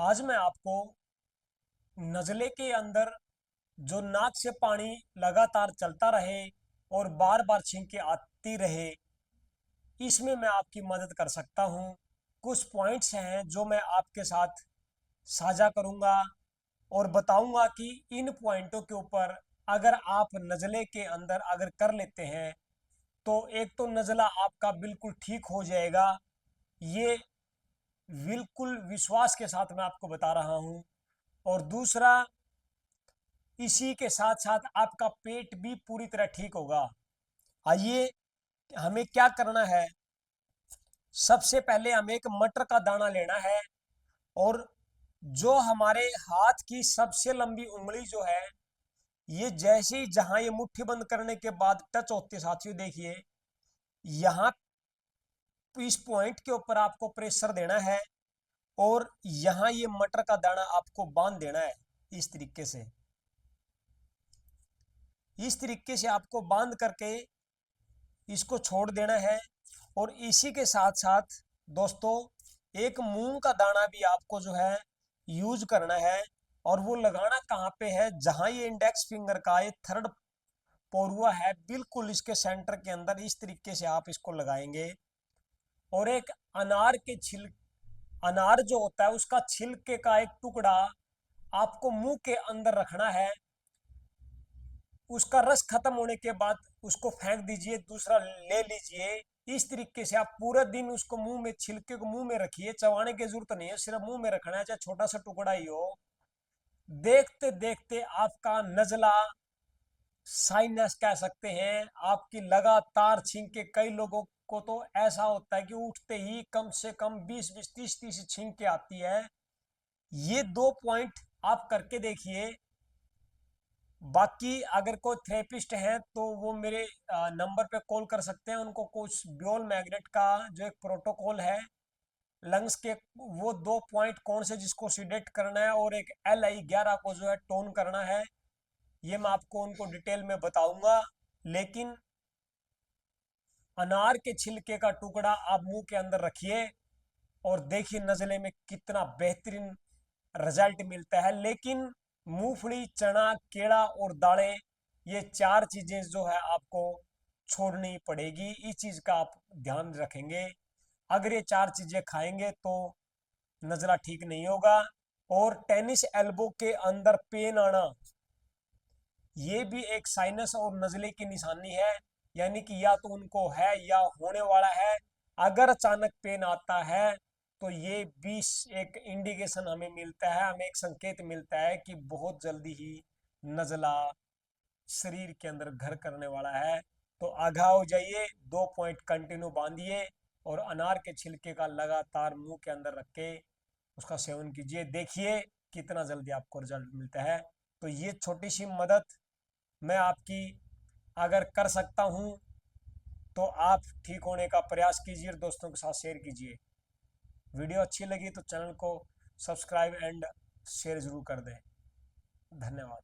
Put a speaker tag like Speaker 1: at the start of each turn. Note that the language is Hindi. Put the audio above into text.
Speaker 1: आज मैं आपको नज़ले के अंदर जो नाक से पानी लगातार चलता रहे और बार बार छींक के आती रहे, इसमें मैं आपकी मदद कर सकता हूँ। कुछ पॉइंट्स हैं जो मैं आपके साथ साझा करूँगा और बताऊँगा कि इन पॉइंटों के ऊपर अगर आप नज़ले के अंदर अगर कर लेते हैं तो एक तो नज़ला आपका बिल्कुल ठीक हो जाएगा। ये बिल्कुल विश्वास के साथ मैं आपको बता रहा हूँ। और दूसरा, इसी के साथ साथ आपका पेट भी पूरी तरह ठीक होगा। आइए, हमें क्या करना है। सबसे पहले हमें एक मटर का दाना लेना है और जो हमारे हाथ की सबसे लंबी उंगली जो है, ये जैसे ही जहां ये मुट्ठी बंद करने के बाद टच होते साथियों, देखिए यहाँ इस पॉइंट के ऊपर आपको प्रेशर देना है और यहाँ ये मटर का दाना आपको बांध देना है। इस तरीके से आपको बांध करके इसको छोड़ देना है। और इसी के साथ साथ दोस्तों, एक मूंग का दाना भी आपको जो है यूज करना है। और वो लगाना कहाँ पे है, जहां ये इंडेक्स फिंगर का ये थर्ड पोरुआ है, बिल्कुल इसके सेंटर के अंदर इस तरीके से आप इसको लगाएंगे। और एक अनार के छिल अनार जो होता है उसका छिलके का एक टुकड़ा आपको मुंह के अंदर रखना है। उसका रस खत्म होने के बाद उसको फेंक दीजिए, दूसरा ले लीजिए। इस तरीके से आप पूरा दिन उसको मुंह में, छिलके को मुंह में रखिए। चबाने की जरूरत नहीं है, सिर्फ मुंह में रखना है, चाहे छोटा सा टुकड़ा ही हो। देखते देखते आपका नजला, साइनस कह सकते हैं, आपकी लगातार छींके, कई लोगों को तो ऐसा होता है कि उठते ही कम से कम 20-20 30-30 छींके आती है। ये 2 पॉइंट आप करके देखिए। बाकी अगर कोई थेरेपिस्ट हैं तो वो मेरे नंबर पे कॉल कर सकते हैं। उनको कुछ ब्योल मैग्नेट का जो एक प्रोटोकॉल है लंग्स के, वो 2 पॉइंट कौन से जिसको सीडेट करना है और एक LI11 को जो है टोन करना है, ये मैं आपको उनको डिटेल में बताऊंगा। लेकिन अनार के छिलके का टुकड़ा आप मुंह के अंदर रखिए और देखिए नज़ले में कितना बेहतरीन रिजल्ट मिलता है। लेकिन मूंगफली, चना, केला और दालें, ये 4 चीजें जो है आपको छोड़नी पड़ेगी। इस चीज का आप ध्यान रखेंगे। अगर ये 4 चीजें खाएंगे तो नज़ला ठीक नहीं होगा। और टेनिस एल्बो के अंदर पेन आना, ये भी एक साइनस और नज़ले की निशानी है। यानी कि या तो उनको है या होने वाला है। अगर अचानक पेन आता है तो ये भी एक इंडिकेशन हमें मिलता है, हमें एक संकेत मिलता है कि बहुत जल्दी ही नज़ला शरीर के अंदर घर करने वाला है। तो आगाह हो जाइए, 2 पॉइंट कंटिन्यू बांधिए और अनार के छिलके का लगातार मुंह के अंदर रख के उसका सेवन कीजिए। देखिए कितना जल्दी आपको रिजल्ट मिलता है। तो ये छोटी सी मदद मैं आपकी अगर कर सकता हूँ तो आप ठीक होने का प्रयास कीजिए और दोस्तों के साथ शेयर कीजिए। वीडियो अच्छी लगी तो चैनल को सब्सक्राइब एंड शेयर जरूर कर दें। धन्यवाद।